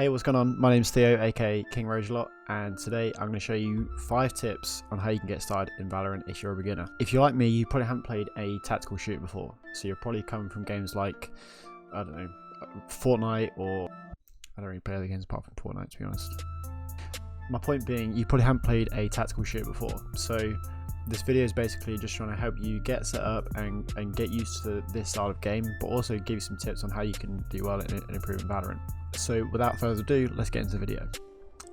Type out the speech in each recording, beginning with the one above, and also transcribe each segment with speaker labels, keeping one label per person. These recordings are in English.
Speaker 1: Hey, what's going on? My name's Theo, aka King Rogelot, and today I'm going to show you 5 tips on how you can get started in Valorant if you're a beginner. If you're like me, you probably haven't played a tactical shooter before, so you're probably coming from games like, I don't know, Fortnite, or I don't really play other games apart from Fortnite, to be honest. My point being, you probably haven't played a tactical shooter before, so this video is basically just trying to help you get set up and get used to this style of game, but also give you some tips on how you can do well and improve in Valorant. So without further ado, let's get into the video.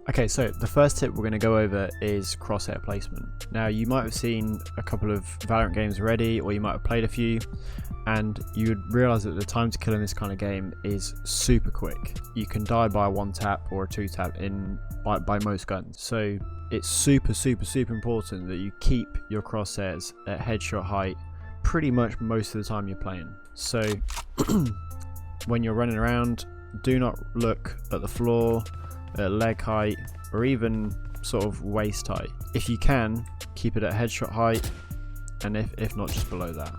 Speaker 1: Okay, so the first tip we're going to go over is crosshair placement. Now, you might have seen a couple of Valorant games already, or you might have played a few, and you would realize that the time to kill in this kind of game is super quick. You can die by a 1 tap or a 2 tap by most guns. So it's super important that you keep your crosshairs at headshot height pretty much most of the time you're playing. So when you're running around, do not look at the floor, at leg height, or even sort of waist height. If you can, keep it at headshot height, and if not, just below that.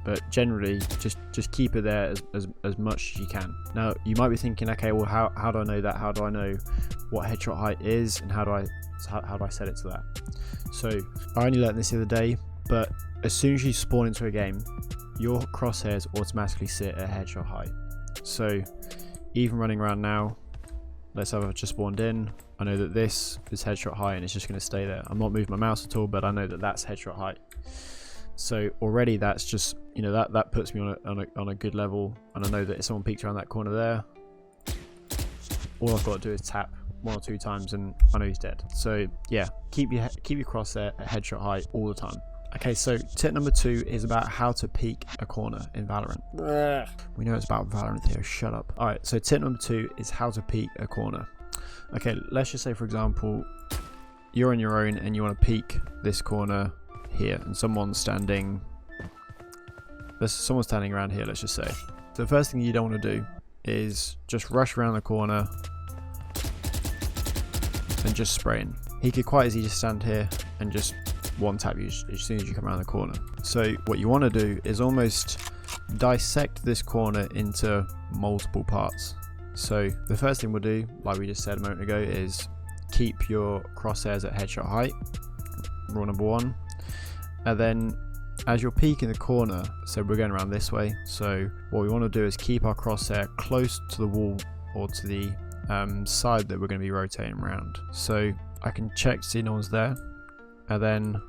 Speaker 1: But generally, just keep it there as much as you can. Now, you might be thinking, okay, well, how do I know that? How do I know what headshot height is, and how do I set it to that? So I only learned this the other day, but as soon as you spawn into a game, your crosshairs automatically sit at headshot height. So even running around now, let's have I've just spawned in, I know that this is headshot height and it's just going to stay there. I'm not moving my mouse at all, but I know that that's headshot height. So already that's just, you know, that puts me on a good level, and I know that if someone peeks around that corner there, all I've got to do is tap 1 or 2 times and I know he's dead. So yeah, keep your crosshair at headshot height all the time. Okay, so tip number 2 is about how to peek a corner in Valorant. We know it's about Valorant, Theo, shut up. Alright, so tip number 2 is how to peek a corner. Okay, let's just say, for example, you're on your own and you want to peek this corner here, and someone's standing around here, let's just say. So the first thing you don't want to do is just rush around the corner and just spray in. He could quite easily just stand here and just 1 tap you as soon as you come around the corner. So what you want to do is almost dissect this corner into multiple parts. So the first thing we'll do, like we just said a moment ago, is keep your crosshairs at headshot height, rule number 1. And then as you're peeking the corner, so we're going around this way, so what we want to do is keep our crosshair close to the wall or to the side that we're going to be rotating around. So I can check to see no one's there, and then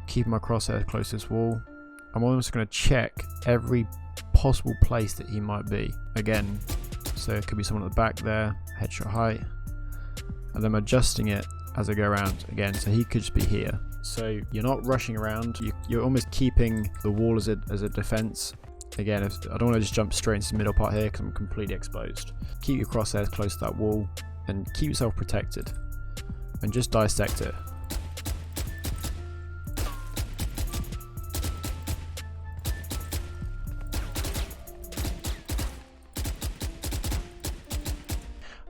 Speaker 1: keep my crosshair close to this wall. I'm almost going to check every possible place that he might be. Again, so it could be someone at the back there, headshot height, and then I'm adjusting it as I go around again, so he could just be here. So you're not rushing around, you're almost keeping the wall as a defense. Again, I don't want to just jump straight into the middle part here because I'm completely exposed. Keep your crosshairs close to that wall and keep yourself protected, and just dissect it.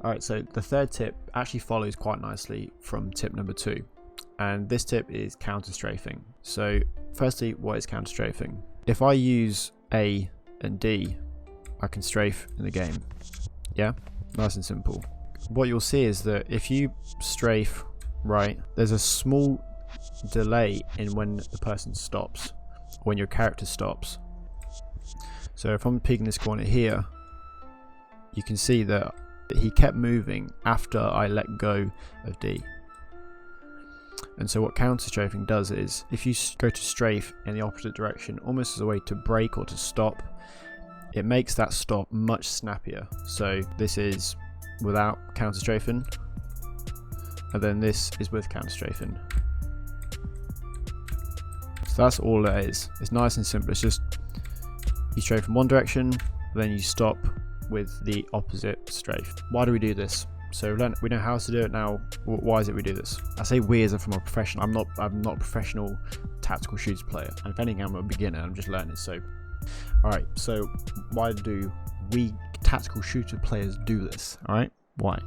Speaker 1: Alright, so the third tip actually follows quite nicely from tip number 2, and this tip is counter strafing. So firstly, what is counter strafing? If I use A and D, I can strafe in the game. Yeah, nice and simple. What you'll see is that if you strafe right, there's a small delay in when the person stops, when your character stops. So if I'm peeking this corner here, you can see that he kept moving after I let go of D. And so what counter strafing does is, if you go to strafe in the opposite direction, almost as a way to break or to stop, it makes that stop much snappier. So this is without counter strafing, and then this is with counter strafing. So that's all it is. It's nice and simple. It's just you strafe from one direction, then you stop with the opposite strafe. Why do we do this? So we know how to do it now. Why is it we do this? I say we as if I'm a professional. I'm not a professional tactical shooter player, and if anything, I'm a beginner. I'm just learning. So alright, so why do we tactical shooter players do this? Alright, why?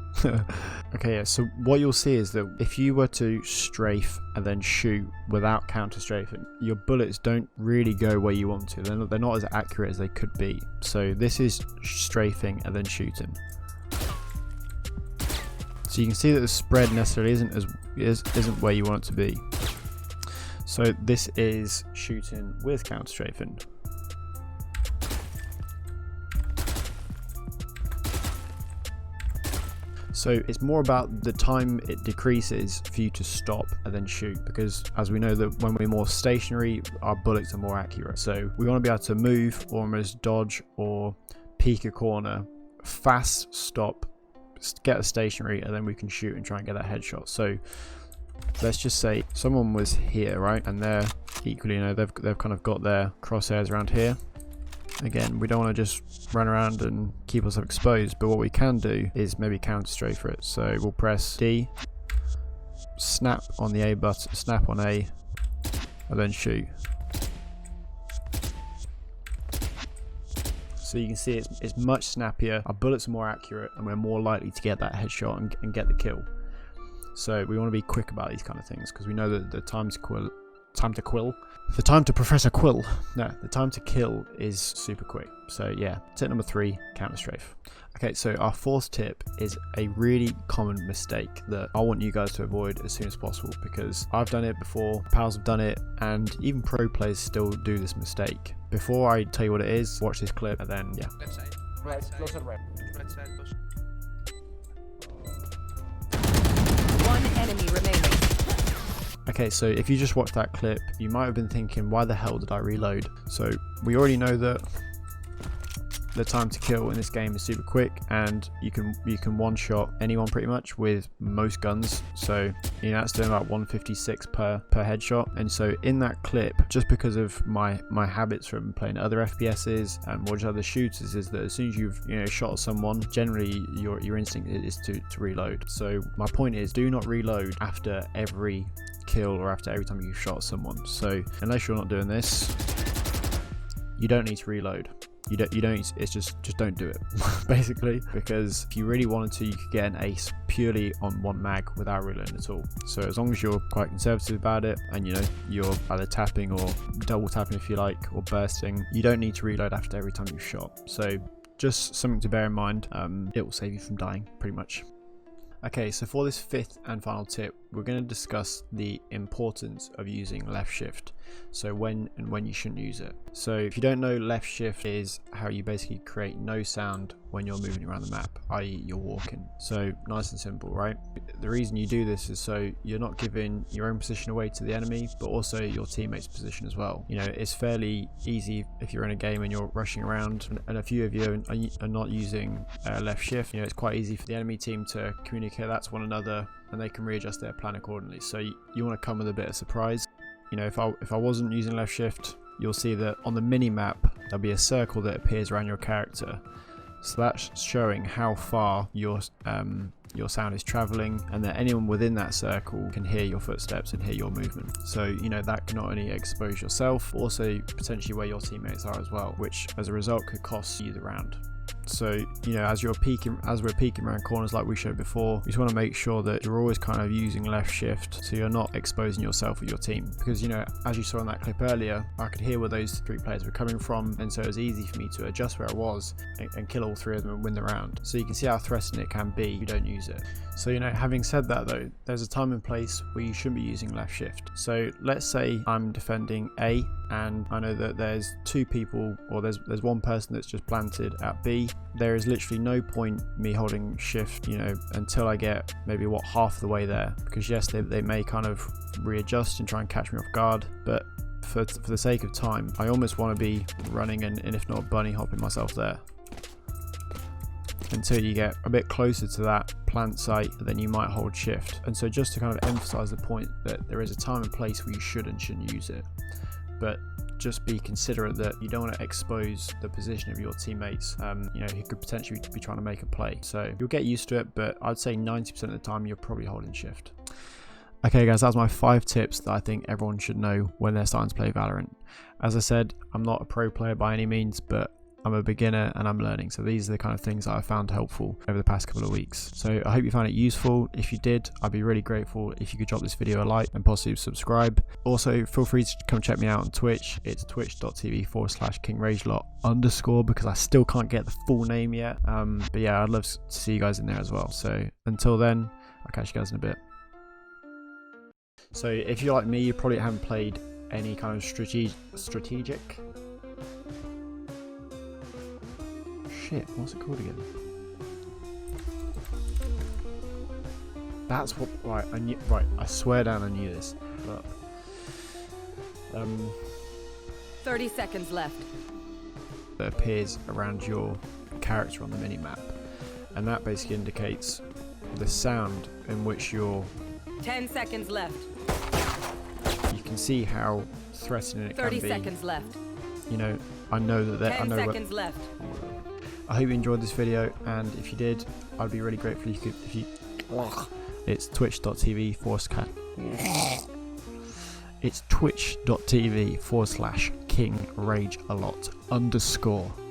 Speaker 1: Okay, yeah, so what you'll see is that if you were to strafe and then shoot without counter strafing, your bullets don't really go where you want to. They're not as accurate as they could be. So this is strafing and then shooting. So you can see that the spread necessarily isn't where you want it to be. So this is shooting with counter strafing. So it's more about the time it decreases for you to stop and then shoot, because as we know that when we're more stationary, our bullets are more accurate. So we want to be able to move or almost dodge or peek a corner, fast stop, get a stationary, and then we can shoot and try and get that headshot. So let's just say someone was here, right? And they're equally, they've kind of got their crosshairs around here. Again, we don't want to just run around and keep ourselves exposed, but what we can do is maybe counter strafe for it. So we'll press D, snap on the A button, snap on A, and then shoot. So you can see it's much snappier, our bullets are more accurate, and we're more likely to get that headshot and get the kill. So we want to be quick about these kind of things, because we know that the time to kill is super quick. So yeah, tip number 3, counter strafe. Okay, so our fourth tip is a really common mistake that I want you guys to avoid as soon as possible, because I've done it before, pals have done it, and even pro players still do this mistake. Before I tell you what it is, watch this clip and then yeah.
Speaker 2: Left side.
Speaker 3: Right, closer right.
Speaker 2: Right side push.
Speaker 4: One enemy remaining.
Speaker 1: Okay, so if you just watched that clip, you might have been thinking, why the hell did I reload? So we already know that the time to kill in this game is super quick, and you can one shot anyone pretty much with most guns. So that's doing about 156 per headshot. And so in that clip, just because of my habits from playing other FPSs and watching other shooters, is that as soon as you've shot at someone, generally your instinct is to reload. So my point is, do not reload after every kill or after every time you've shot someone. So unless you're not doing this, you don't need to reload. You don't. It's just don't do it, basically. Because if you really wanted to, you could get an ace purely on one mag without reloading at all. So as long as you're quite conservative about it, and you're either tapping or double tapping if you like, or bursting, you don't need to reload after every time you've shot. So just something to bear in mind. It will save you from dying, pretty much. Okay, so for this 5th and final tip, we're going to discuss the importance of using left shift. So when you shouldn't use it. So if you don't know, left shift is how you basically create no sound when you're moving around the map, i.e. you're walking. So nice and simple, right? The reason you do this is so you're not giving your own position away to the enemy, but also your teammates' position as well. It's fairly easy if you're in a game and you're rushing around, and a few of you are not using left shift. It's quite easy for the enemy team to communicate that to one another, and they can readjust their plan accordingly. So you want to come with a bit of surprise. If I wasn't using left shift, you'll see that on the mini map there'll be a circle that appears around your character. So that's showing how far your sound is traveling, and that anyone within that circle can hear your footsteps and hear your movement. So that can not only expose yourself, but also potentially where your teammates are as well, which as a result could cost you the round. So as we're peeking around corners like we showed before, you just want to make sure that you're always kind of using left shift, so you're not exposing yourself or your team, because as you saw in that clip earlier, I could hear where those 3 players were coming from, and so it was easy for me to adjust where I was and kill all 3 of them and win the round. So you can see how threatening it can be if you don't use it. So having said that though, there's a time and place where you shouldn't be using left shift. So let's say I'm defending A, and I know that there's 2 people, or there's one person that's just planted at B. There is literally no point me holding shift until I get maybe half the way there, because yes, they may kind of readjust and try and catch me off guard, but for the sake of time, I almost want to be running and if not bunny hopping myself there until you get a bit closer to that plant site, then you might hold shift. And so just to kind of emphasize the point that there is a time and place where you should and shouldn't use it, but just be considerate that you don't want to expose the position of your teammates who could potentially be trying to make a play. So you'll get used to it, but I'd say 90% of the time you're probably holding shift. Okay guys, that was my 5 tips that I think everyone should know when they're starting to play Valorant. As I said, I'm not a pro player by any means, but I'm a beginner and I'm learning, so these are the kind of things that I found helpful over the past couple of weeks. So I hope you found it useful. If you did, I'd be really grateful if you could drop this video a like and possibly subscribe. Also, feel free to come check me out on Twitch. It's twitch.tv/KingRagelot_, because I still can't get the full name yet. But yeah, I'd love to see you guys in there as well. So until then, I'll catch you guys in a bit. So if you're like me, you probably haven't played any kind of strategic. Shit, what's it called again? That's what. Right, I knew. Right, I swear down, I knew this. Look.
Speaker 4: 30 seconds left.
Speaker 1: That appears around your character on the minimap, and that basically indicates the sound in which you're.
Speaker 4: 10 seconds left.
Speaker 1: You can see how threatening it can be.
Speaker 4: 30 seconds left.
Speaker 1: You know, I know that.
Speaker 4: 10 seconds left.
Speaker 1: I hope you enjoyed this video, and if you did, I'd be really grateful if you. It's twitch.tv/. It's twitch.tv/KingRageAlot_.